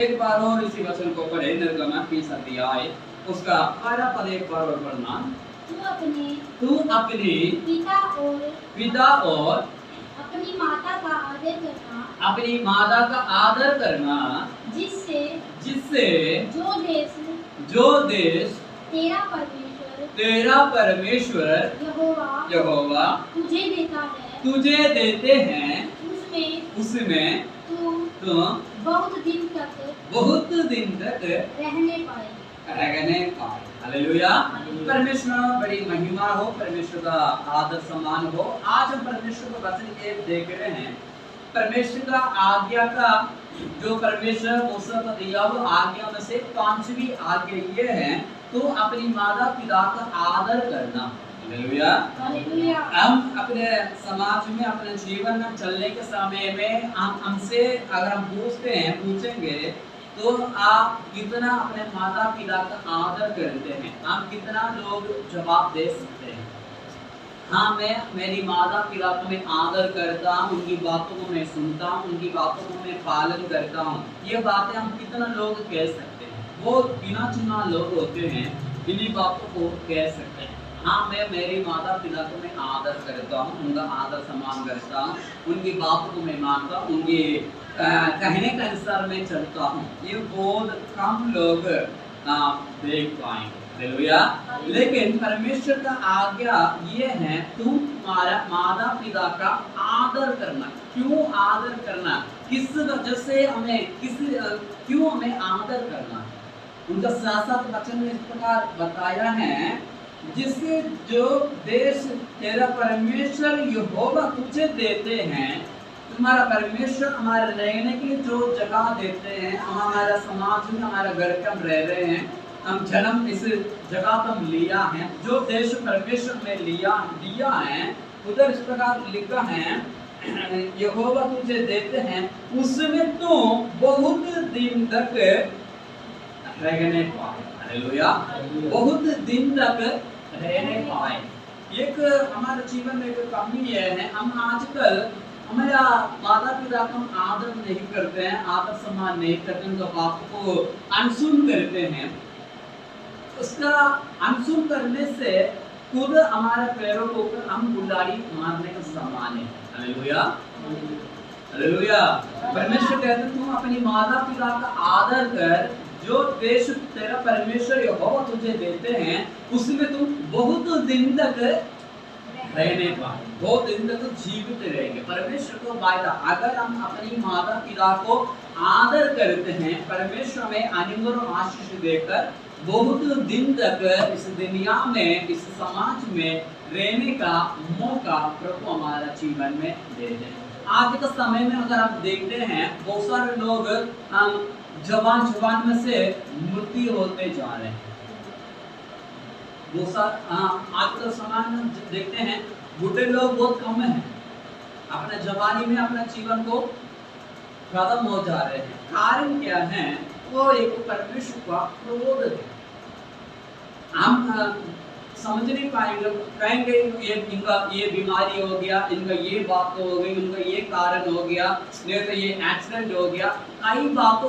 एक बार और इसी वचन को पढ़े, निर्गमन 20 अध्याय उसका 12 पद एक बार और पढ़ना। तू अपने पिता और अपनी माता का आदर करना, जिससे जो देश तेरा परमेश्वर यहोवा तुझे देते हैं, उसमें तुम बहुत दिन तक रहने पाए। हालेलुया। परमेश्वर बड़ी महिमा हो, परमेश्वर का आदर सम्मान हो। आज हम परमेश्वर का वचन ये देख रहे हैं। परमेश्वर का आज्ञा का जो परमेश्वर मूसा को दिया वो आज्ञा में से 5वीं आज्ञा ये है, तो अपनी माता पिता का आदर करना। हालेलुया। हम अपने समाज में अपने जीवन में चलने के समय में हमसे अगर हम पूछेंगे तो आप कितना अपने माता पिता का आदर करते हैं, आप कितना लोग जवाब दे सकते हैं। हाँ, मैं मेरी माता पिता को मैं आदर करता हूँ, उनकी बातों को मैं सुनता हूँ, उनकी बातों को मैं पालन करता हूँ। ये बातें हम कितना लोग कह सकते हैं। वो गिना चुना लोग होते हैं इन्हीं बातों को कह सकते हैं। हाँ, मैं मेरी माता पिता को मैं आदर करता हूँ, उनका आदर सम्मान करता हूँ, उनकी बातों को मैं मानता हूँ, उनके कहने के अनुसार मैं चलता हूँ। ये बहुत कम लोग देख पाएंगे। हालेलुया। लेकिन परमेश्वर का आज्ञा ये है, तुम तुम्हारा माता पिता का आदर करना। क्यों आदर करना? किस वजह से हमें क्यों हमें आदर करना? उनका साथ वचन में इस प्रकार बताया है, जिससे जो देश तेरा परमेश्वर यहोवा तुझे देते हैं, तुम्हारा परमेश्वर हमारे रहने के लिए जो जगह देते हैं, हमारा समाज में हमारा घर पे हम रह रहे हैं, हम जन्म इस जगह पर हम लिया है, जो देश परमेश्वर में दिया है, उधर इस प्रकार लिखा है यहोवा तुझे देते हैं, उसमें तो बहुत दिन तक रहने पाए। हालेलुया। बहुत दिन तक रहने पाए। एक हमारे जीवन में एक कमी है, हम आजकल हमारा माता पिता को हम आदर नहीं करते हैं, आदर सम्मान नहीं करते, उनका बातों को अनसुन करते हैं। उसका अनसुन करने से खुद हमारे पैरों के ऊपर हम गुलाड़ी मारने का समान है। हालेलुया। हालेलुया। परमेश्वर कहते हैं तुम अपनी माता पिता का आदर कर, जो देश तेरा परमेश्वर यहोवा तुझे देते हैं, उसमें तुम बहुत दिन तक रहने पाए, बहुत दिन तक जीवित रहेंगे। परमेश्वर को वायदा, अगर हम अपनी माता पिता को आदर करते हैं, परमेश्वर में आनंद और आशीष देकर बहुत दिन तक इस दुनिया में, इस समाज में रहने का मौका प्रभु हमारा जीवन में दे दे। आज के समय में अगर आप देखते हैं, बहुत सारे लोग जवान में से मृत्यु होते जा रहे हैं। आज के समय में देखते हैं बूढ़े लोग बहुत कम हैं, अपने जवानी में अपने जीवन को खत्म हो जा रहे हैं। कारण क्या है? वो एक परमेश्वर का क्रोध है। हम समझ नहीं पाएंगे, कहेंगे इनका ये बीमारी हो गया, इनका ये बात हो गई, इनका ये कारण हो गया, नहीं तो ये एक्सीडेंट हो गया। कई बातों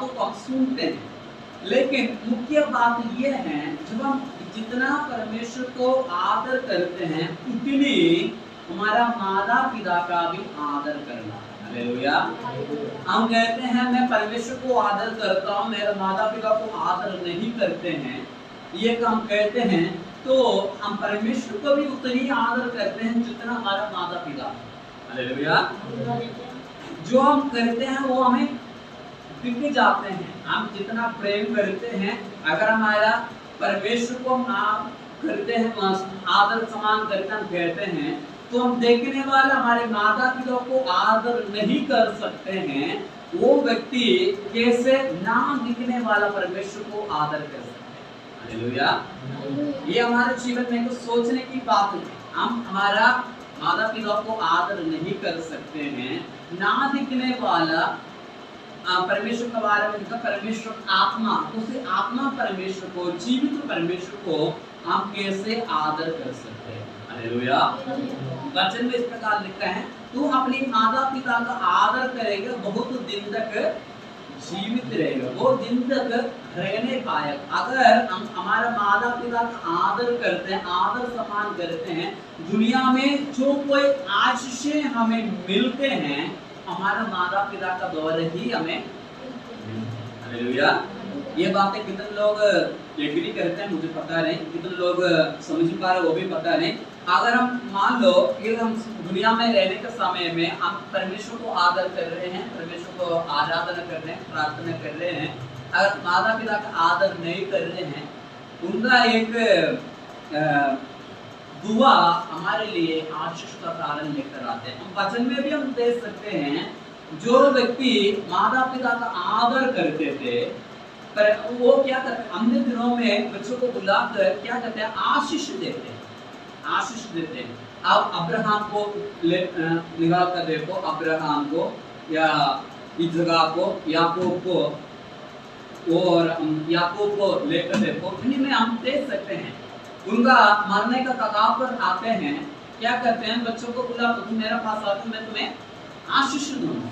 को हम सुनते हैं, लेकिन मुख्य बात ये है, जब हम जितना परमेश्वर को आदर करते हैं, उतनी हमारा माता पिता का भी आदर करना। हालेलुया। हम कहते हैं मैं परमेश्वर को आदर करता हूँ, मेरे माता पिता को आदर नहीं करते हैं, ये काम कहते हैं, तो हम परमेश्वर को भी उतनी आदर करते हैं जितना हमारा माता पिता। हालेलुया। जो हम करते हैं वो हमें दिख जाते हैं। हम जितना प्रेम करते हैं, अगर हमारा परमेश्वर को हम करते हैं, आदर सम्मान करते हम कहते हैं, तो हम देखने वाला हमारे माता पिता को आदर नहीं कर सकते हैं, वो व्यक्ति कैसे ना दिखने वाला परमेश्वर को आदर कर सकते हैं। हालेलुया। ये हमारे जीवन में कुछ सोचने की बात है। हम हमारा माता पिता को आदर नहीं कर सकते हैं, ना दिखने वाला परमेश्वर के बारे में लिखा, परमेश्वर आत्मा, उसे आत्मा परमेश्वर को, जीवित परमेश्वर को हम कैसे आदर कर सकते हैं। हालेलुया। वचन में इस प्रकार लिखा है, तू अपने माता पिता का आदर करेगा, बहुत दिन तक जीवित रहेगा, वो दिन तक रहने पाएगा। अगर हम हमारा माता पिता का आदर करते हैं, आदर सम्मान करते हैं, दुनिया में जो कोई आशीषें हमें मिलते हैं, हमारा माता पिता का द्वारा ही हमें। हालेलुया। ये बातें कितने लोग एग्री करते हैं मुझे पता नहीं, कितने लोग समझ पा रहे वो भी पता नहीं। अगर हम मान लो कि हम दुनिया में रहने के समय में हम परमेश्वर को आदर कर रहे हैं, परमेश्वर को आराधना कर रहे हैं, प्रार्थना कर रहे हैं, अगर माता पिता का आदर नहीं कर रहे हैं, उनका एक दुआ हमारे लिए आशीष का कारण लेकर आते हैं। हम वचन में भी हम देख सकते हैं, जो व्यक्ति माता पिता का आदर करते थे, पर वो क्या करते हैं, अन्य दिनों में बच्चों को बुलाकर क्या करते हैं, आशीष देते हैं, आशीष देते हैं। अब अब्राहम को निकाल कर देखो, अब्राहम को या इसहाक को, याकूब को, और याकूब को लेकर देखो, इन्हीं में हम देख सकते हैं उनका मरने का कगार पर आते हैं, क्या करते हैं, बच्चों को बुला, तुम मेरे पास आओ, मैं तुम्हें आशीष दूंगा,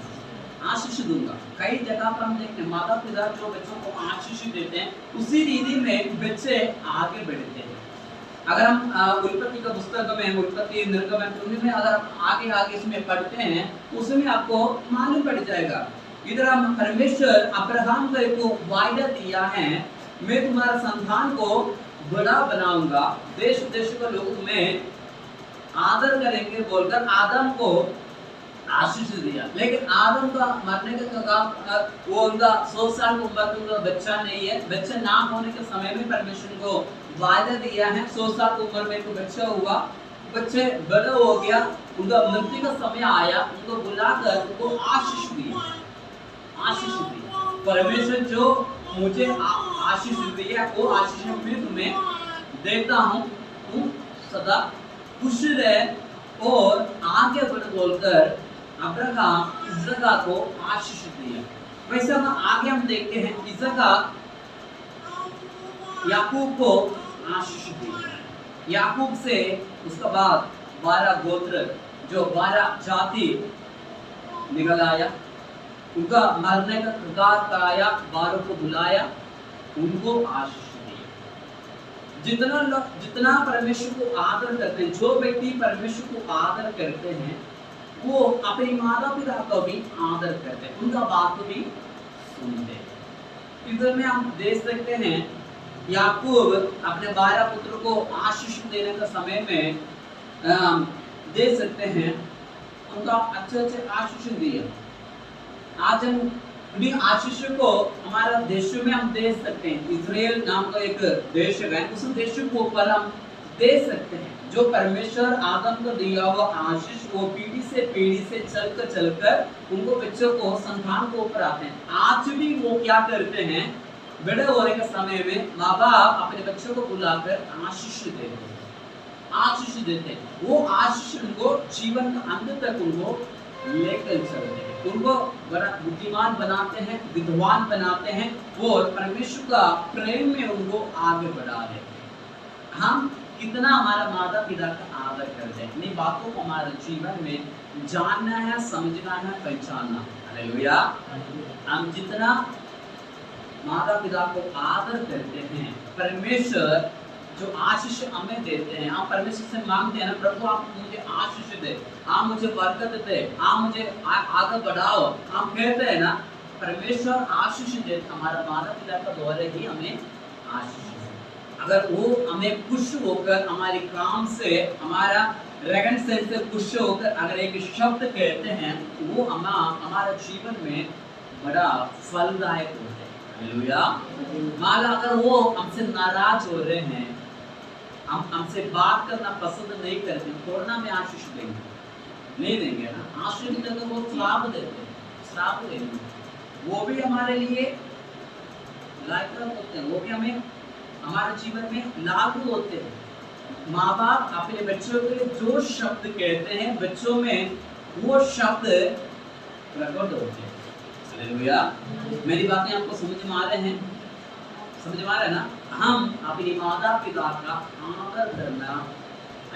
आशीष दूंगा। कई जगह पर हम देखते हैं माता पिता जो बच्चों को आशीष देते हैं, उसी रीति में बच्चे आगे बढ़ते हैं। अगर हम उत्पत्ति का पुस्तक में, उत्पत्ति निर्गमन में अगर हम आगे आगे इसमें पढ़ते हैं, उसमें आपको मालूम पड़ जाएगा। इधर हम परमेश्वर अब्राहम को वायदा दिया है, मैं तुम्हारा संतान को बड़ा बनाऊंगा, देश देश के लोग तुम्हें आदर करेंगे बोलकर आदम को आशीष दिया। लेकिन आदम का मरने के कगार, वो उनका 100 साल की उम्र में उनका बच्चा नहीं है, बच्चा ना होने के समय में परमेश्वर को वायदा दिया है, 100 साल की उम्र में कोई बच्चा हुआ, बच्चे बड़ा हो गया, उनका मृत्यु का समय आया, उनको बुलाकर उनको आशीष दिया, आशीष दी। परमेश्वर जो मुझे आशीष दिया, वो आशीष मैं तुम्हें देता हूँ, तुम सदा खुश रहे और आगे बढ़ बोलकर अब्राहम इसहाक को आशीष दिया। वैसे हम आगे हम देखते हैं, इसहाक याकूब को आशीष दिया। याकूब से उसके बाद 12 गोत्र, जो 12 जाति निकल आया, उनका मरने का कगार पर आया, 12 को बुलाया, उनको आशीष दिया। जितना परमेश्वर को आदर करते हैं, जो व्यक्ति परमेश्वर को आदर करते हैं, वो अपनी माता पिता को भी आदर करते हैं, उनका बात भी सुनते हैं। इधर में हम देख सकते हैं, याकूब अपने 12 पुत्र को आशीष देने का समय में देख सकते हैं, उनका अच्छे अच्छे आशीष दिए। आज हम उन्हीं आशीष को हमारा देश में हम देख सकते हैं। इजराइल नाम का एक देश है, उस देश को ऊपर हम देख सकते हैं, जो परमेश्वर आदम को दिया हुआ आशीष वो पीढ़ी से चलकर उनको बच्चों को, संतान को ऊपर आते हैं। आज भी वो क्या करते हैं, बड़े होने के समय में माँ बाप अपने बच्चों को बुलाकर आशीष देते हैं, आशीष देते हैं। वो आशीष उनको जीवन का अंत तक उनको लेकर चलते हैं, उनको बड़ा बुद्धिमान बनाते हैं, विद्वान बनाते हैं और परमेश्वर का प्रेम में उनको आगे बढ़ा देते हैं। हम कितना हमारा माता पिता का आदर करते हैं, इन बातों को हमारे जीवन में जानना है, समझना है, पहचानना। हालेलुया। हम जितना माता पिता को आदर करते हैं, परमेश्वर जो आशीष हमें देते हैं, हम परमेश्वर से मांगते हैं ना, प्रभु आप मुझे आशीष दे, आप मुझे बरकत दे, आप मुझे आगे बढ़ाओ, हम कहते हैं ना, परमेश्वर आशीष दे, हमारा माता पिता का द्वारा ही हमें आशीष। अगर वो हमें खुश होकर हमारे काम से, हमारा रहन सहन से खुश होकर अगर एक शब्द कहते हैं, वो हमारा जीवन में बड़ा फलदायक होता है। हालेलुया। माला अगर वो हमसे नाराज हो रहे हैं, हम हमसे बात करना पसंद नहीं करते, कोरोना में आशीष देंगे नहीं देंगे ना, आशीष की जगह वो श्राप देते हैं, श्राप देंगे, वो भी हमारे लिए लायक होते हैं, वो भी हमें हमारे जीवन में लागू होते हैं। माँ बाप अपने बच्चों के लिए जो शब्द कहते हैं, बच्चों में वो शब्द प्रकट होते हैं। हालेलुया। मेरी बातें आपको समझ में आ रहे हैं, समझ में आ रहा है ना? हम अपनी माता पिता का आदर करना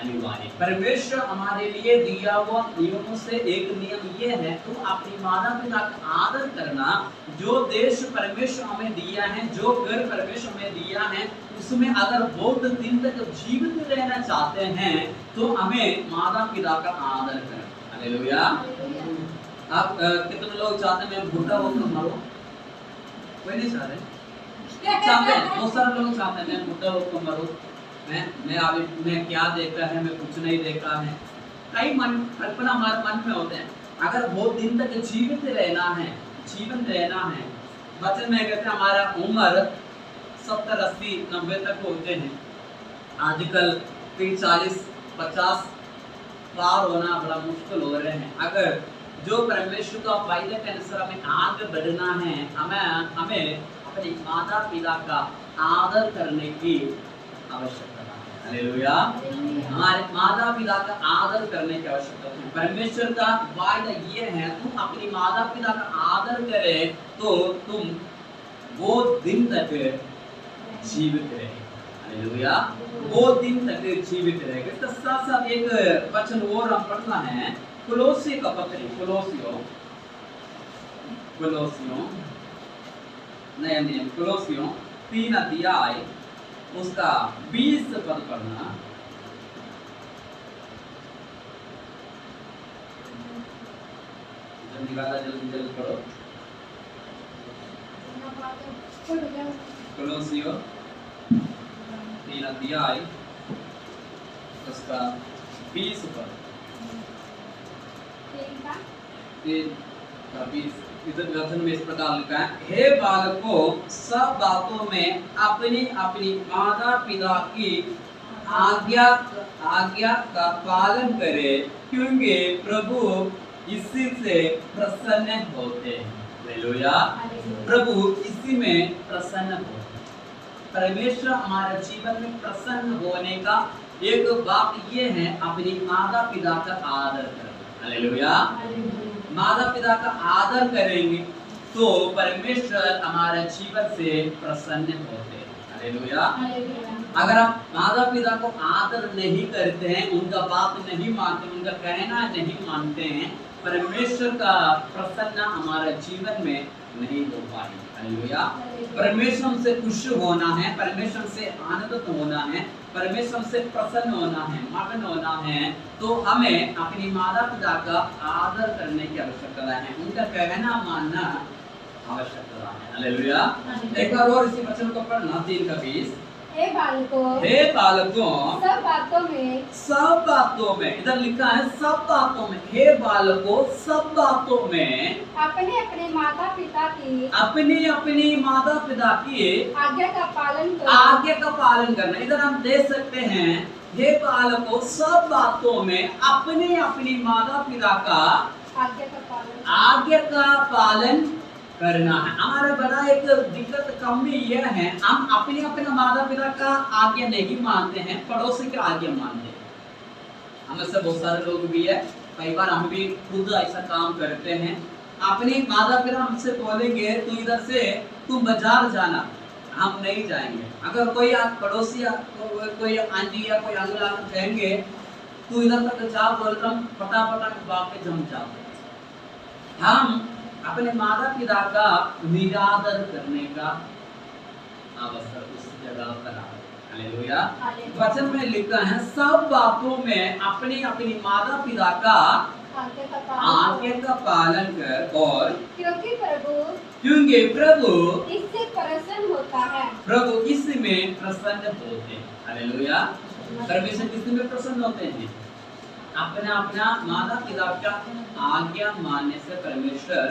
अनिवार्य। परमेश्वर हमारे लिए दिया हुआ नियमों से एक नियम ये है, तुम अपनी माता पिता का आदर करना। जो देश परमेश्वर हमें दिया है, जो घर परमेश्वर हमें दिया है, उसमें अगर बहुत दिन तक जीवित रहना चाहते हैं तो हमें माता पिता का आदर करें। हालेलुया। आप कितने लोग चाहते हैं मैं बुढ़ा होकर मरूं? कोई नहीं चाहते हैं, बहुत सारे लोग चाहते हैं मैं बुढ़ा होकर मरूं। मैं अभी मैं क्या देखा है, मैं कुछ नहीं देखा है। कई मन कल्पना हमारे मन में होते हैं। अगर बहुत दिन तक जीवित रहना है, जीवन रहना है, वचन में कहते हैं हमारा उम्र 70, 80, 90 तक होते हैं। आजकल 30, 40, 50 पार होना बड़ा मुश्किल हो रहे हैं। अगर जो परमेश्वर का वायदे के अनुसार हमें आगे बढ़ना है, हमें अपने माता पिता का आदर करने की आवश्यकता है। हालेलुया। हमारे माता पिता का आदर करने की आवश्यकता है। परमेश्वर का वायदा ये है, तुम अपनी माता पिता का आदर करें तो तुम वो दिन तक जीवित रहे। हालेलुया। वो दिन तक जीवित रहेगा। इसका साथ साथ एक वचन और हम पढ़ना है, कुलोसी का पत्री, कुलोसियों नया नियम, कुलोसियों 3 अध्याय उसका 20 पद पढ़ना। जल्दी निकाला, जल्दी पढ़ो। कुलोसियों 3 अध्याय उसका 20 पद। 20 इधर वचन में इस प्रकार लिखा है, हे बालकों, सब बातों में अपनी अपनी माता पिता की आज्ञा का पालन करें, क्योंकि प्रभु इसी से प्रसन्न होते हैं। हालेलुया। प्रभु इसी में प्रसन्न होते हैं। परमेश्वर हमारे जीवन में प्रसन्न होने का एक बात ये है, अपनी माता पिता का आदर करना। हालेलुया। माता पिता का आदर करेंगे तो परमेश्वर हमारे जीवन से प्रसन्न होते हैं। हालेलुया। अगर आप माता पिता को आदर नहीं करते हैं, उनका बात नहीं मानते, उनका कहना नहीं मानते हैं, परमेश्वर का प्रसन्न हमारे जीवन में नहीं हो पाएगी। हालेलुया। परमेश्वर हमसे खुश होना है, परमेश्वर से आनंदित होना है, परमेश्वर से प्रसन्न होना है, मगन होना है, तो हमें अपनी माता पिता का आदर करने की आवश्यकता है, उनका कहना मानना आवश्यकता है। हालेलुया। एक बार और इसी वचन को पढ़ना, 3 का 20। हे बालकों, सब बातों में, इधर लिखा है सब बातों में, हे बालकों, सब बातों में अपने अपने माता पिता की आज्ञा का पालन करना। इधर हम देख सकते हैं, हे बालकों, सब बातों में अपने अपनी माता पिता का आज्ञा का पालन करना है। हमारा बड़ा एक दिक्कत कमी यह है, हम अपने अपने माता पिता का आज्ञा नहीं मानते हैं, पड़ोसी की आज्ञा मानते हैं। हमें से बहुत सारे लोग भी है, कई बार हम भी खुद ऐसा काम करते हैं। अपने माता पिता हमसे बोलेंगे तू इधर से तुम बाजार जाना, हम नहीं जाएंगे। अगर कोई पड़ोसी कोई आंटी या कोई अंकल कहेंगे तू इधर तक जा, बोलता हम फटाफट वापस हम जाते। हम अपने माता पिता का निरादर करने का अवसर उस जगह पर आ। हालेलुया। वचन में लिखा है, सब बातों में अपनी अपनी माता पिता का आज्ञा का पालन कर, और क्योंकि प्रभु इससे प्रसन्न होता है। प्रभु इसमें प्रसन्न होते हैं। हालेलुया। परमेश्वर किसमें प्रसन्न होते हैं? अपना अपना माता पिता का आज्ञा मानने से परमेश्वर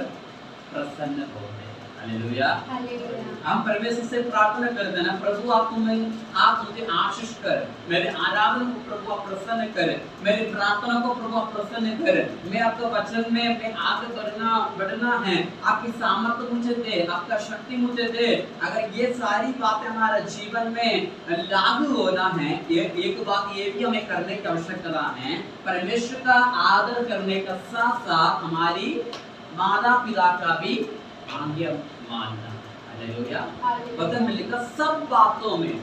प्रसन्न होते हैं। हालेलुया। हम परमेश्वर से प्रार्थना करते हैं ना, प्रभु आप मुझे आशीष कर, मेरे आराधना को प्रभु आप प्रसन्न करें, मेरी प्रार्थना को प्रभु आप प्रसन्न करें, मैं आपके वचन में मैं आगे बढ़ना है, आपकी सामर्थ्य मुझे दे, आपका शक्ति मुझे दे। अगर ये सारी बातें हमारे जीवन में लागू होना है, एक बात ये भी हमें करने की आवश्यकता है, परमेश्वर का आदर करने का साथ साथ हमारी माता पिता का भी आज्ञा मानना। हालेलुया। वचन में लिखा सब बातों में,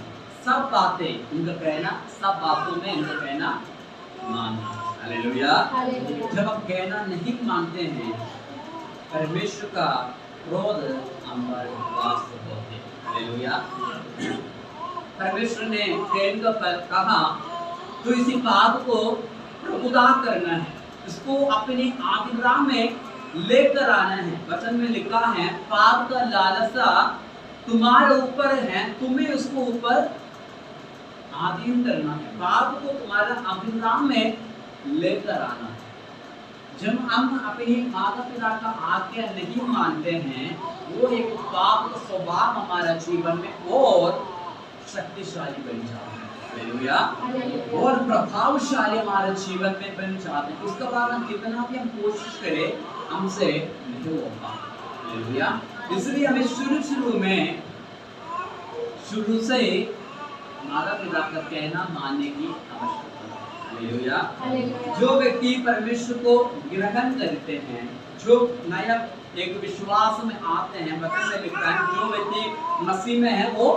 सब बातें उनका कहना, सब बातों में उनका कहना मानना। हालेलुया। हालेलुया। जब हम कहना नहीं मानते हैं, परमेश्वर का क्रोध हम पर वास्तव होते हैं। हालेलुया। परमेश्वर ने कैन को कहा तो इसी पाप को प्रभुता करना है, इसको अपनी आज्ञा में लेकर आना है। वचन में लिखा है, पाप का लालसा तुम्हारे ऊपर है, तुम्हें उसको ऊपर अधीन करना है, पाप को तुम्हारा आज्ञा में लेकर आना है। जब हम अपने माता पिता का आज्ञा नहीं मानते हैं, वो एक पाप का स्वभाव हमारा जीवन में और शक्तिशाली बन जाता है। हालेलुया। और प्रभावशाली हमारे जीवन में बन जाते हैं। उसके बाद हम कितना भी हम कोशिश करें, हमसे नहीं होगा। हालेलुया। इसलिए हमें शुरू से माता पिता का कहना मानने की आवश्यकता है। हालेलुया। जो व्यक्ति परमेश्वर को ग्रहण करते हैं, जो नया एक विश्वास में आते हैं, वचन में लिखा है, जो व्यक्ति मसीह में है वो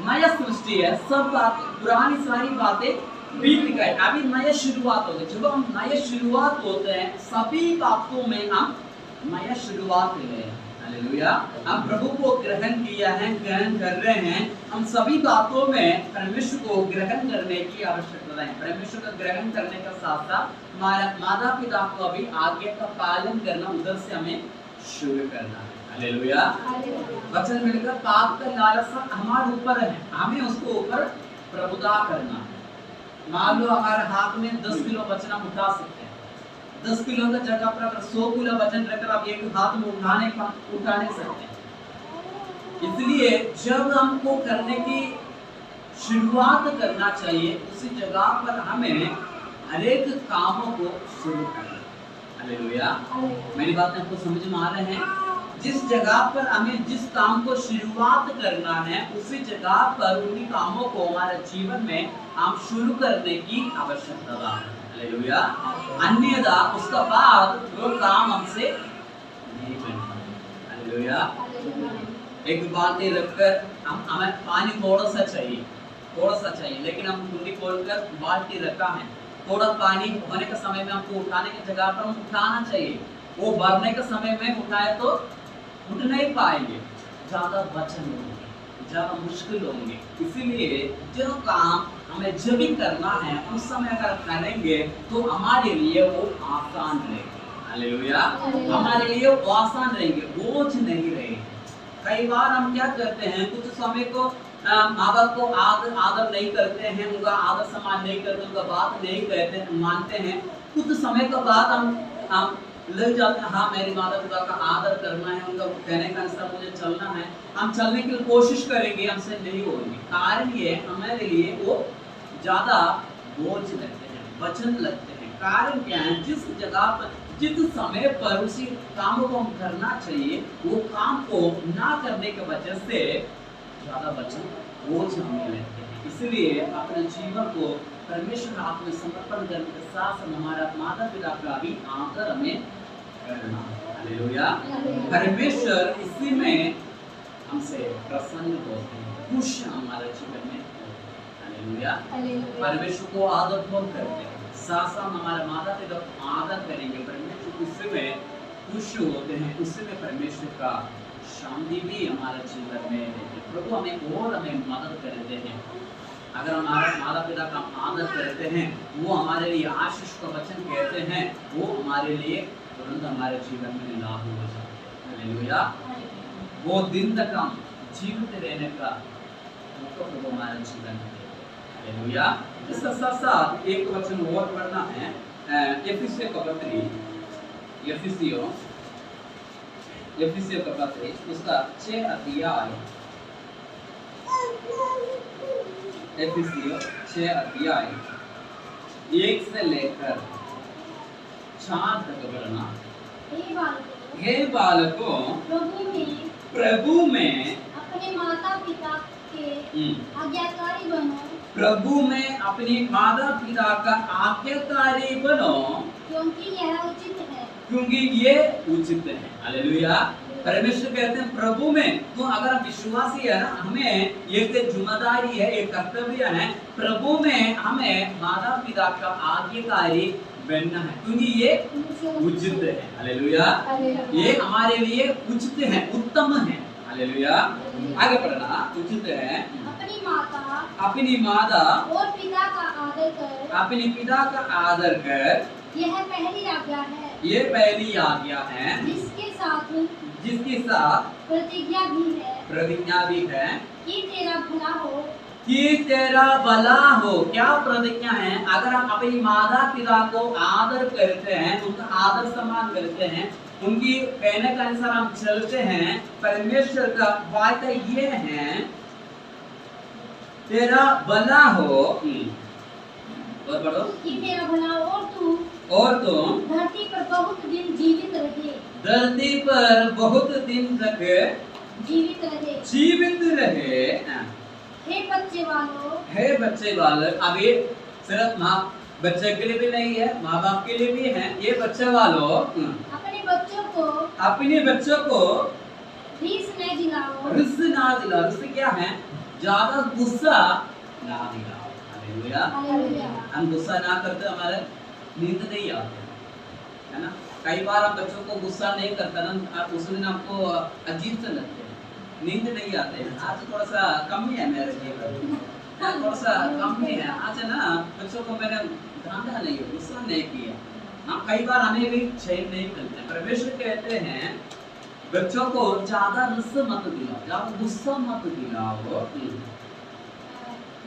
नया सृष्टि है, सब बात पुरानी सारी बातें बीत गई, अभी नया शुरुआत हो गई। जब हम नया शुरुआत होते हैं, सभी बातों में हम नया शुरुआत ले रहे हैं। हालेलुया। हम प्रभु को ग्रहण किया है, ग्रहण कर रहे हैं, हम सभी बातों में परमेश्वर को ग्रहण करने की आवश्यकता है। परमेश्वर का ग्रहण करने का साथ साथ हमारा माता पिता को भी आज्ञा का पालन करना, उधर से हमें शुरू करना है। हालेलुया। वचन मिलकर पाप का लालसा हमारे ऊपर है, हमें उसको ऊपर प्रभुता करना है। मान लो हमारे हाथ में 10 किलो वचन हम उठा सकते हैं, 10 किलो का जगह पर अगर 100 किलो वचन रखकर आप एक हाथ में उठा नहीं सकते। इसलिए जब हमको करने की शुरुआत करना चाहिए, उसी जगह पर हमें हरेक कामों को शुरू करना। हालेलुया। मेरी बात आपको समझ में आ रहे हैं? जिस जगह पर हमें जिस काम को शुरुआत करना है, उसी जगह पर उन्हीं कामों को हमारे जीवन में हम शुरू करने की आवश्यकता है। हालेलुया। अन्यथा उसका बाद वो काम हमसे नहीं बन पाएगा। हालेलुया। एक बाल्टी रखकर हमें पानी थोड़ा सा चाहिए, लेकिन हम कुंडी खोलकर बाल्टी रखा है, थोड़ा पानी होने के समय में हमको उठाने की जगह पर हम उठाना चाहिए। वो भरने के समय में उठाए तो उठ नहीं पाएंगे, ज्यादा वचन होंगे, ज्यादा मुश्किल होंगे। इसीलिए जो काम हमें जब भी करना है, उस समय अगर करेंगे तो हमारे लिए वो आसान रहेगा। हालेलुया। हमारे लिए वो आसान रहेंगे, बोझ नहीं रहेंगे। कई बार हम क्या करते हैं, कुछ समय को माँ बाप को आदर नहीं करते हैं, उनका आदर सम्मान नहीं करते, उनका बात नहीं कहते मानते हैं। कुछ समय के बाद हम लग जाते हैं, हाँ मेरी माता पिता का आदर करना है, उनका कहने का अनुसार मुझे चलना है, हम चलने की कोशिश करेंगे, हमसे नहीं होगी। कारण ये हमारे लिए वो ज्यादा बोझ लगते हैं, वचन लगते हैं। कारण क्या है, जिस जगह पर जिस समय पर उसी काम को हम करना चाहिए, वो काम को ना करने की वजह से ज्यादा वचन बोझ हमें लगते हैं। इसलिए अपने जीवन को परमेश्वर हाथ में समर्पण करने के साथ साथ हमारा माता पिता का भी आदर हमें करना। हालेलुया। परमेश्वर इसी में हमसे प्रसन्न होते हैं, खुश हमारे जीवन में। हालेलुया। परमेश्वर को आदर कौन करते हैं, साथ साथ हमारे माता पिता को आदर करेंगे, परमेश्वर उसी में खुश होते हैं, उसी में परमेश्वर का शांति भी हमारे जीवन में रहती है। प्रभु हमें मदद करते हैं। अगर हमारे माता पिता का आदर करते हैं, वो हमारे लिए आशीष का वचन कहते हैं, वो हमारे लिए तुरंत हमारे जीवन में लाभ हो जाता है। हालेलुया। वो दिन तक हम जीवित रहने का मौका प्रभु हमारे जीवन में। हालेलुया। इसका साथ साथ एक वचन और पढ़ना है, एफिसियों का पत्री, एफिसियों का पत्री उसका 6 अध्याय, एफिसियों 6 अध्याय 1 से लेकर 4 तक पढ़ना। हे बालकों, प्रभु में अपने माता पिता के आज्ञाकारी बनो, प्रभु में अपनी माता पिता का आज्ञाकारी बनो, क्योंकि यह उचित है। क्योंकि ये उचित है। हालेलुया। परमेश्वर कहते हैं प्रभु में तो अगर हम विश्वासी है ना, हमें एक जिम्मेदारी है, एक कर्तव्य है, प्रभु में हमें माता पिता का आज्ञाकारी बनना है, क्योंकि ये उचित है। हालेलुया, ये हमारे लिए उचित है, उत्तम है। हालेलुया, आगे पढ़ना। उचित है अपनी माता और पिता का आदर कर, अपने पिता का आदर कर, यह पहली आज्ञा है, ये पहली आज्ञा है, जिसके साथ प्रतिज्ञा भी है कि तेरा भला हो। क्या प्रतिज्ञा है? अगर हम अपनी माता पिता को आदर करते हैं, उनका आदर सम्मान करते हैं, उनकी कहने के अनुसार हम चलते हैं, परमेश्वर का वायदा ये है तेरा भला हो। और पढ़ो कि तेरा भला हो और तुम धरती पर बहुत दिन जीवित रहे, धरती पर बहुत दिन तक जीवित रहे। हे बच्चे वालों, अब ये सिर्फ माँ बच्चे के लिए भी नहीं है, माँ बाप के लिए भी है। ये बच्चे वालों अपने बच्चों को रिस न दिलाओ। रिस ना दिलाओ। रिस क्या है? ज्यादा गुस्सा ना दिलाओ। हालेलुया, हम गुस्सा ना करते हमारे नींद नहीं आती है ना। कई बार हम बच्चों को गुस्सा नहीं करता ना, उस दिन आपको अजीब से लगते हैं, नींद नहीं आते हैं। आज थोड़ा सा कम ही है मेरे लिए, थोड़ा सा कम ही है आज ना। बच्चों को मैंने डांटा नहीं, गुस्सा नहीं किया। हाँ, कई बार हमें भी चैन नहीं मिलते। परमेश्वर कहते हैं बच्चों को ज्यादा रिस मत दिलाओ, ज्यादा गुस्सा मत दिलाओ,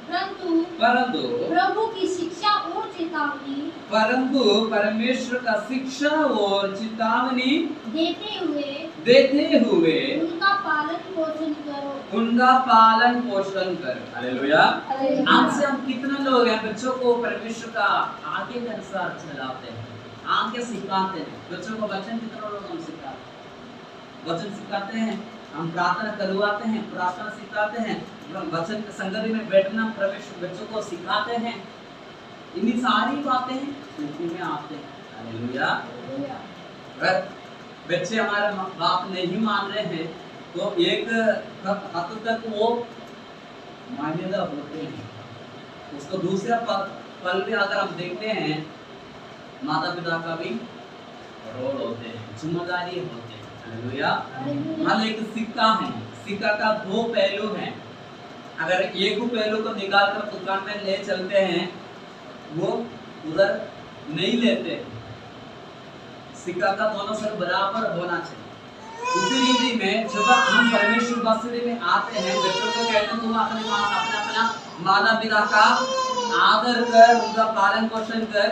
परंतु प्रभु की शिक्षा और चेतावनी, परंतु परमेश्वर का शिक्षा और चेतावनी देते हुए उनका पालन पोषण करो। उनका पालन पोषण कर। हालेलुया। हमसे हम कितने लोग हैं बच्चों को परमेश्वर का आगे के अनुसार चलाते हैं, आगे सिखाते हैं। बच्चों को वचन कितने लोग हम सिखाते हैं, वचन सिखाते हैं, हम प्रार्थना करवाते हैं, प्रार्थना सिखाते हैं, वचन की संगति में बैठना परमेश्वर बच्चों को सिखाते हैं। इन्हीं सारी बातें उसी में आते हैं। हालेलुया। अगर बच्चे हमारे बाप नहीं मान रहे हैं तो एक हद तक वो मान्यता होते हैं। उसको दूसरा पल में अगर हम देखते हैं, माता पिता का भी रोल होते हैं, जिम्मेदारी होते हैं। हालेलुया। मान एक सिक्का है, सिक्का का दो पहलू हैं। अगर एक पहलू को निकाल कर दुकान में ले चलते हैं, वो उधर नहीं लेते। सिक्का का दोनों सर बराबर होना चाहिए। उसी रीति में जब हम परमेश्वर बस्ती में आते हैं, बच्चों को कहते हैं तुम अपना माता पिता का आदर कर, उनका पालन पोषण कर,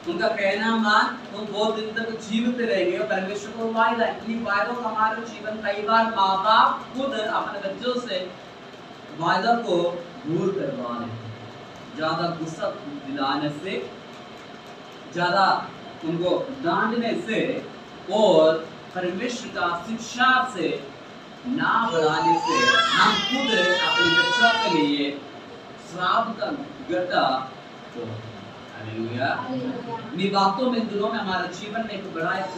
उनका कहना मान, तुम बहुत दिन तक जीवित रहेंगे। परमेश्वर को वायदा, इन वायदों का हमारे जीवन कई बार माँ बाप खुद अपने बच्चों से वायदा को दूर करवा रहे हैं, ज्यादा गुस्सा दिलाने से, ज्यादा उनको डांटने से और परमेश्वर का शिक्षा से ना बढ़ाने से हम खुद अपने बच्चों के लिए श्राप का गड्ढा हो। हालेलुया। इन बातों में दिनों में हमारे जीवन में एक बड़ा एक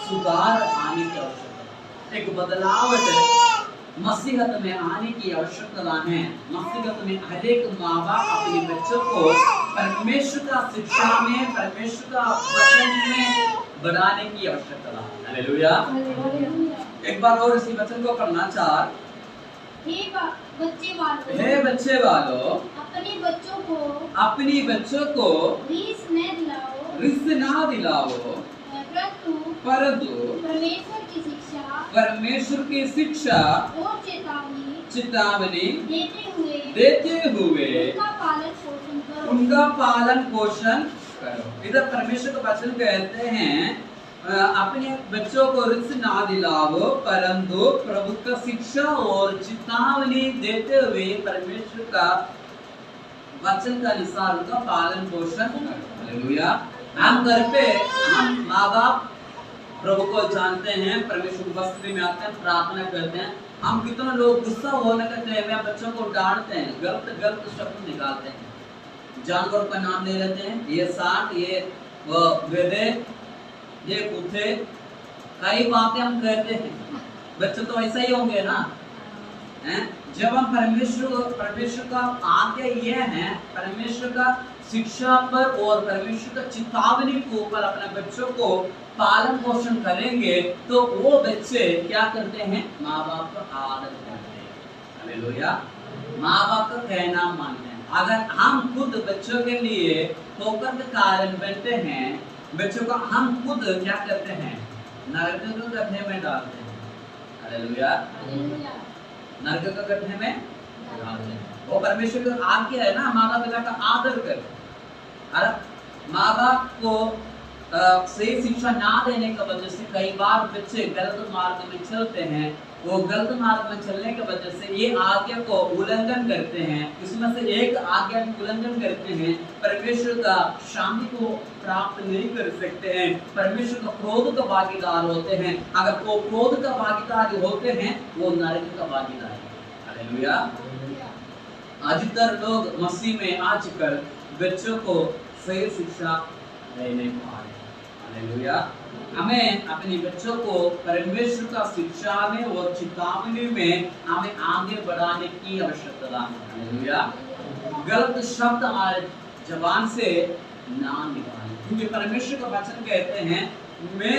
सुधार आने की आवश्यकता, एक बदलाव मसीहत में आने की आवश्यकता है। मसीहत में हर एक माँ बाप अपने बच्चों को परमेश्वर का शिक्षा में, परमेश्वर का वचन में बढ़ाने की आवश्यकता है। हालेलुया। एक बार और इसी वचन को पढ़ना। 4 हे बच्चे वालों अपने बच्चों को रिस ना दिलाओ, परंतु परमेश्वर की शिक्षा और चेतावनी देते हुए उनका पालन पोषण करो। इधर परमेश्वर का वचन कहते हैं अपने बच्चों को रिस ना दिलाओ, परंतु प्रभु का शिक्षा और चेतावनी देते हुए परमेश्वर का वचन का अनुसार उनका पालन पोषण करो। हालेलुया। हम घर पे हम माँ बाप प्रभु को जानते हैं, परमेश्वर बस्ती में आते हैं, प्रार्थना करते हैं। हम कितने लोग गुस्सा होने के टाइम में बच्चों को डांटते हैं, गलत शब्द निकालते हैं, जानवरों का नाम ले लेते हैं, ये सांड, ये गधे, ये कुत्ते, कई बातें हम कहते हैं। बच्चे तो ऐसा ही होंगे ना, हैं? जब हम परमेश्वर का आज्ञा ये है, परमेश्वर का शिक्षा पर और परमेश्वर का चेतावनी के ऊपर अपने बच्चों को पालन पोषण करेंगे, तो वो बच्चे क्या करते हैं? माँ बाप का आदर करते हैं। हालेलुया। माँ बाप का कहना मानते हैं। अगर हम खुद बच्चों के लिए ठोकर के कारण बनते हैं, बच्चों का हम खुद क्या करते हैं? नरक के गड्ढे में डालते हैं। हालेलुया। नरक के गड्ढे में डालते हैं। वो परमेश्वर का आज्ञा है ना, माता पिता का आदर कर। अरे माँ बाप को सही शिक्षा ना देने की वजह से कई बार बच्चे गलत मार्ग में चलते हैं। वो गलत मार्ग में चलने की वजह से ये आज्ञा को उल्लंघन करते हैं। इसमें से एक आज्ञा का उल्लंघन करते हैं, परमेश्वर का शांति को प्राप्त नहीं कर सकते हैं, परमेश्वर का क्रोध का भागीदार होते हैं। अगर वो क्रोध का भागीदार होते हैं, वो नरक का भागीदार है। हालेलुया। अधिकतर लोग मसीह में आजकल बच्चों को सही शिक्षा नहीं पा रहे। हालेलुया। हमें अपने बच्चों को परमेश्वर का शिक्षा में और चेतावनी में हमें आगे बढ़ाने की आवश्यकता है। हालेलुया। गलत शब्द हमारे जबान से ना निकालें, क्योंकि परमेश्वर का वचन कहते हैं, मैं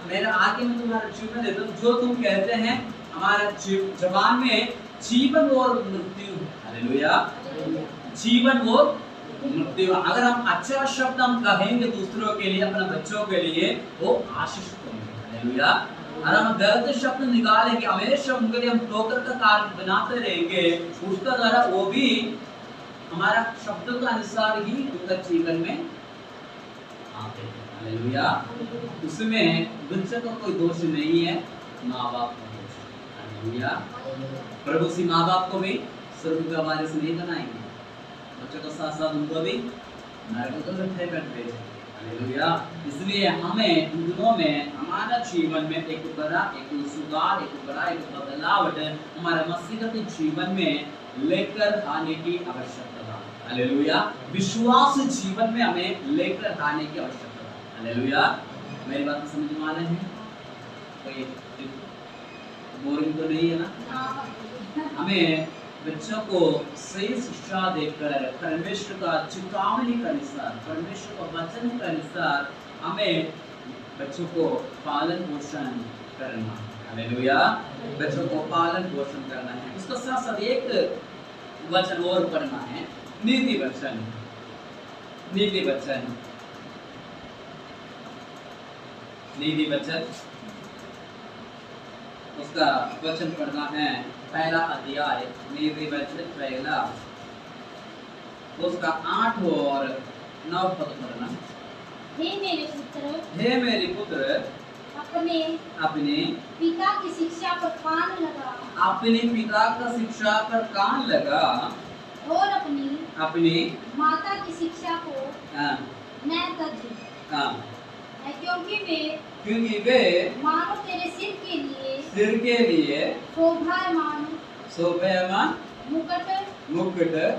मेरा आगे में तुम्हारा जीवन देता हूं, जो तुम कहते हैं हमारा जबान में जीवन और मृत्यु। हालेलुया। जीवन और मृत्यु। अगर हम अच्छा शब्द हम कहेंगे दूसरों के लिए, अपने बच्चों के लिए, वो आशीष होंगे। हालेलुया। और हम गलत शब्द निकालेंगे, हमेशा उनके लिए हम ठोकर का कारण बनाते रहेंगे, उसका द्वारा वो भी हमारा शब्द के अनुसार ही उनका जीवन में आते हैं। हालेलुया। उसमें बच्चे का कोई दोष नहीं है, माँ बाप का दोष है। हालेलुया। प्रभु सी माँ बाप को भी स्वर्ग का वारिस नहीं बनाएंगे, बच्चों के साथ साथ उनको भी नरक के गड्ढे में भेजेंगे। हालेलुया। इसलिए हमें इन दिनों में हमारा जीवन में एक बड़ा एक सुधार, एक बड़ा एक बदलाव हमारे मसीह के जीवन में लेकर आने की आवश्यकता है। हालेलुया। विश्वास जीवन में हमें लेकर आने की आवश्यकता है। हालेलुया। मेरी बात समझ में आ रही है? कोई बोरिंग तो नहीं है ना? हमें बच्चों को सही शिक्षा देकर परमेश्वर का चेतावनी के अनुसार, परमेश्वर का वचन के अनुसार हमें बच्चों को पालन पोषण करना। हालेलुया। बच्चों को पालन पोषण करना है। उसके साथ साथ एक वचन और पढ़ना है, नीति वचन। नीति वचन, नीति वचन, उसका वचन पढ़ना है, पहला अध्याय नीति वचन पहला, उसका 8 और 9 पद पढ़ना। हे मेरे पुत्र, हे मेरे पुत्र, अपने पिता की शिक्षा पर कान लगा, अपने पिता का शिक्षा पर कान लगा, और अपनी माता की शिक्षा को न तज, क्योंकि वे मानो तेरे सिर के लिए शोभायमान मुकुट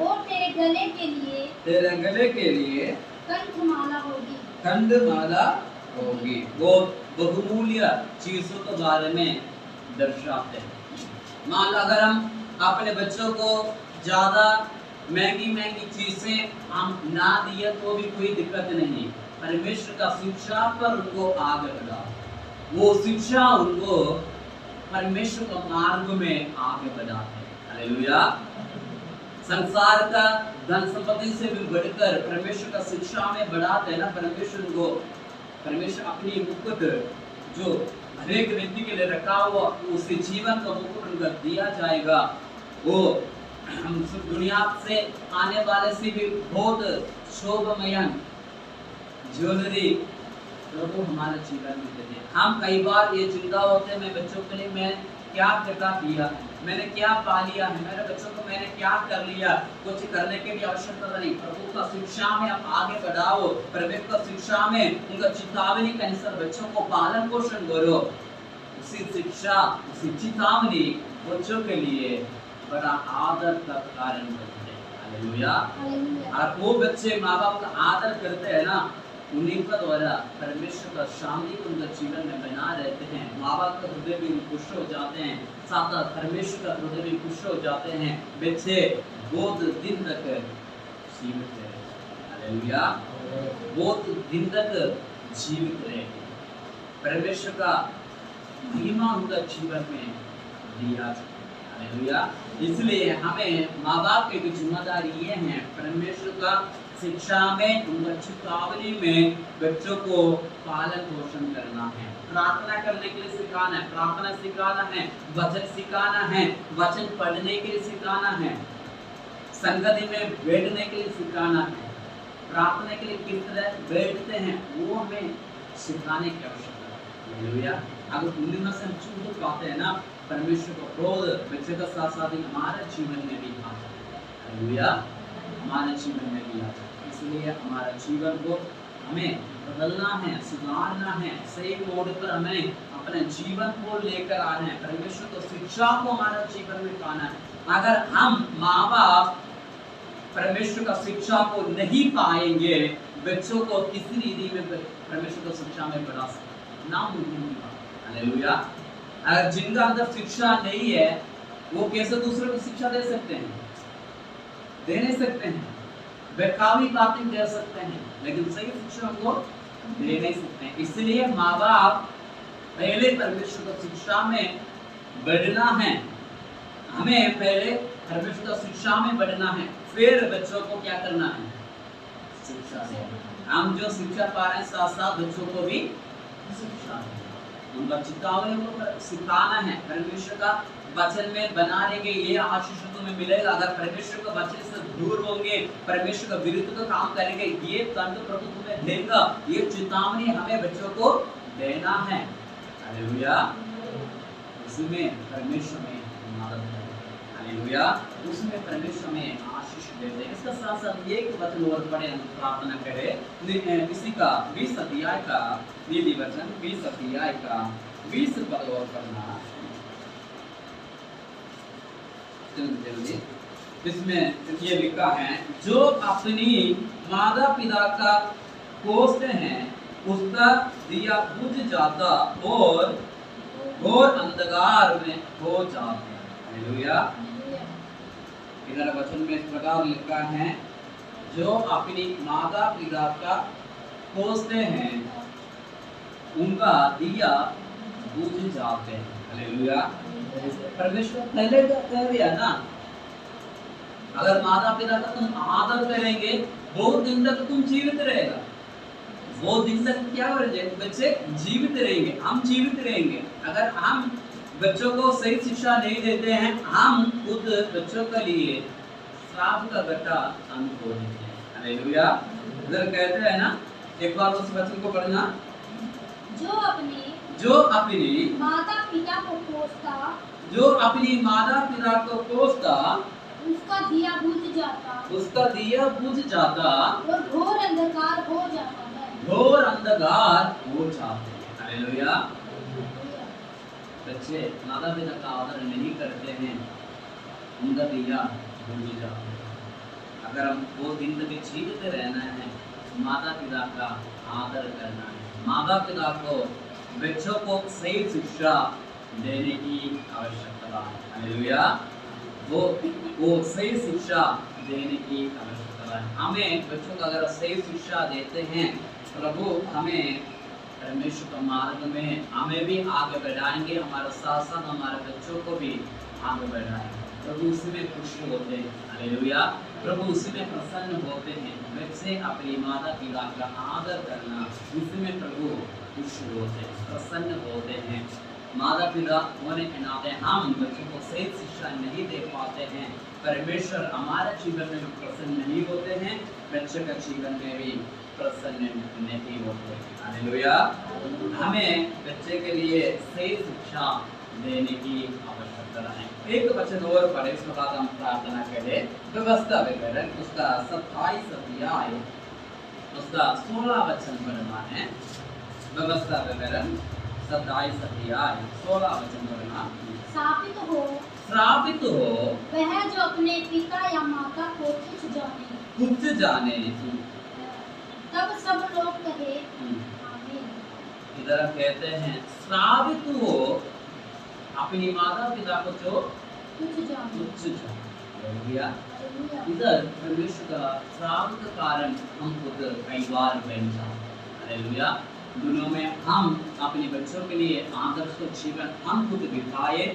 और तेरे गले के लिए कंठमाला होगी। वो बहुमूल्य चीजों के बारे में दर्शाते हैं। मान लो अगर हम अपने बच्चों को ज्यादा महंगी चीजें हम ना दिए तो भी कोई दिक्कत नहीं, परमेश्वर का शिक्षा पर उनको आगे बढ़ाओ। वो शिक्षा उनको परमेश्वर का मार्ग में आगे बढ़ाते हैं। हालेलुया। संसार का धन संपत्ति से भी बढ़कर परमेश्वर का शिक्षा में बढ़ाते हैं ना, परमेश्वर अपनी मुकुट जो हरेक व्यक्ति के लिए रखा हुआ, उसे जीवन का मुकुट उनको दिया जाएगा। वो हम दुनिया से आने वाले से भी बहुत शोभमय ज्वेलरी प्रभु हमारे जीवन में देते हैं। हम कई बार ये चिंता होते हैं, मैं बच्चों के लिए मैं क्या बेटा दिया है, मैंने क्या पा लिया है, मेरे बच्चों को मैंने क्या कर लिया। कुछ करने की भी आवश्यकता नहीं, प्रभु का शिक्षा में आप आगे बढ़ाओ, परमेश्वर का शिक्षा में उनका चेतावनी के अनुसार बच्चों को पालन पोषण करो। उसी शिक्षा, उसी चेतावनी बच्चों के लिए बड़ा आदर का कारण बनते हैं। हालेलुया। और वो बच्चे माँ बाप का आदर करते हैं ना, उन्हीं का द्वारा परमेश्वर का शांति उनका जीवन में बना रहते हैं। माँ बाप का हृदय भी खुश हो जाते हैं, साथ साथ परमेश्वर का हृदय भी खुश हो जाते हैं। बच्चे बहुत दिन तक जीवित रहे, हालेलुया, बहुत दिन तक जीवित रहे। परमेश्वर का महिमा उनका जीवन में दिया, हालेलुया। इसलिए हमें माँ बाप की जिम्मेदारी ये है, परमेश्वर का शिक्षा में, उनका चेतावनी में बच्चों को पालन पोषण करना है, प्रार्थना करने के लिए सिखाना है, प्रार्थना सिखाना है, वचन सिखाना है, वचन पढ़ने के लिए सिखाना है, संगति में बैठने के लिए सिखाना है, प्रार्थना के लिए किस तरह बैठते हैं वो हमें सिखाने की आवश्यकता है, हालेलुया। अगर उन्हीं में से हम चूक पाते हैं ना, परमेश्वर को क्रोध बच्चे का साथ साथ हमारे जीवन में भी आता है, हालेलुया, हमारे जीवन में भी आता है। इसलिए हमारा जीवन को हमें बदलना है, सुधारना है, सही मोड़ पर हमें अपने जीवन को लेकर आना है, परमेश्वर को शिक्षा को हमारे जीवन में पाना है। अगर हम माँ बाप परमेश्वर का शिक्षा को नहीं पाएंगे, बच्चों को किसी रीति में परमेश्वर को शिक्षा में बढ़ा सकते नामुमकिन की बात, हालेलुया। अगर जिनका अंदर शिक्षा नहीं है वो कैसे दूसरों को शिक्षा दे सकते हैं? दे नहीं सकते हैं। बेकामी बातें कह सकते हैं लेकिन सही शिक्षा को दे नहीं सकते हैं। इसलिए माँ बाप पहले परमेश्वर की शिक्षा में बढ़ना है, हमें पहले परमेश्वर की शिक्षा में बढ़ना है, फिर बच्चों को क्या करना है? शिक्षा देना। हम जो शिक्षा पा रहे हैं साथ साथ बच्चों को भी शिक्षा देना, उनका चेतावनी को सिखाना है, परमेश्वर का वचन में बना रहेंगे ये आशीष तुम्हें मिलेगा। अगर परमेश्वर का वचन से दूर होंगे, परमेश्वर का विरुद्ध का काम करेंगे, ये दंड प्रभु तुम्हें देगा, ये चेतावनी हमें बच्चों को देना है, हालेलुया। उसमें परमेश्वर में मदद है, हालेलुया, उसमें परमेश्वर में आशीष देते हैं। इसका साथ साथ एक वचन और पढ़े, हम प्रार्थना करें। इसी का 20 अध्याय का नीति वचन, 20 अध्याय का 20 पद और पढ़ना। इसमें ये लिखा है, जो अपनी माता पिता का कोसते हैं उसका दिया बुझ जाता और घोर अंधकार में हो जाते हैं, हालेलुया। इधर वचन में इस प्रकार लिखा है, जो अपनी माता पिता का कोसते हैं उनका दिया बुझ जाते हैं, हालेलुया। परमेश्वर पहले कह दिया ना, अगर माता पिता का तुम आदर करेंगे बहुत दिन तक तुम जीवित रहेगा, बहुत दिन तक क्या करेंगे? बच्चे जीवित रहेंगे, हम जीवित रहेंगे। अगर हम बच्चों को सही शिक्षा नहीं देते हैं, हम खुद बच्चों के लिए श्राप का गड्ढा अनुभव देते हैं, हालेलुया। इधर कहते हैं ना, एक बार उस वचन को पढ़ना, जो अपनी माता पिता को कोसता, जो अपनी माता पिता को कोसता उसका दिया बुझ जाता, उसका दिया बुझ जाता और घोर अंधकार हो जाता है, घोर अंधकार हो जाते हैं, हालेलुया। बच्चे माता पिता का आदर नहीं करते हैं, उनका दिया बुझ जाता है। अगर हम वो जिंदगी जीते रहना है, माता पिता का आदर करना है, माता पिता को बच्चों को सही शिक्षा देने की आवश्यकता है, हालेलुया। वो सही शिक्षा देने की आवश्यकता है। हमें बच्चों को अगर सही शिक्षा देते हैं, प्रभु हमें परमेश्वर के मार्ग में हमें भी आगे बढ़ाएंगे, हमारे साथ साथ हमारे बच्चों को भी आगे बढ़ाएंगे। प्रभु उसी में खुश होते हैं, हालेलुया। प्रभु उसी में प्रसन्न होते हैं। बच्चे अपनी माता पिता का आदर करना, इसमें प्रभु खुश होते हैं, प्रसन्न होते हैं। माता पिता होने के नाते हम बच्चों को सही शिक्षा नहीं दे पाते हैं, परमेश्वर हमारे जीवन में भी प्रसन्न नहीं होते हैं, बच्चे का जीवन में भी प्रसन्न नहीं होते, हालेलुया। हमें बच्चे के लिए सही शिक्षा देने की आवश्यकता है। एक वचन और पढ़े, इसके बाद हम प्रार्थना करें। व्यवस्था विवरण उसका 27 अध्याय उसका 16 वचन पढ़ना है। व्यवस्था विवरण 27 अध्याय 16 वचन पढ़ना। श्रापित हो वह जो अपने पिता या माता को तुच्छ जाने, तब सब लोग इधर हम कहते हैं श्रावित हो अपनी माता पिता को जो तुच्छ जानो। हालेलुया। हालेलुया। इधर परमेश्वर का श्राप के कारण हम खुद कई बार बन जाते हैं। हालेलुया। दुनिया में हम अपने बच्चों के लिए आदर्श जीवन हम खुद बिताए,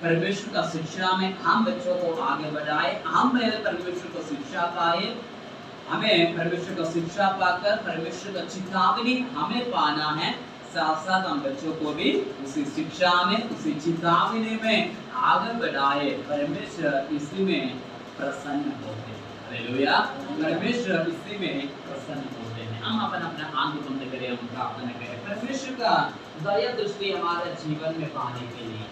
परमेश्वर का शिक्षा में हम बच्चों को आगे बढ़ाए, हम पहले परमेश्वर को शिक्षा पाए, हमें परमेश्वर का शिक्षा पाकर परमेश्वर का चेतावनी हमें पाना है, साथ साथ हम बच्चों को भी उसी शिक्षा में उसी चेतावनी में आगे बढ़ाए। परमेश्वर इसी में प्रसन्न होते हैं। हालेलुया। परमेश्वर इसी में प्रसन्न होते हैं। हम अपना आंख बंद करें, हम प्रार्थना करें परमेश्वर का दया दृष्टि हमारे जीवन में पाने के लिए।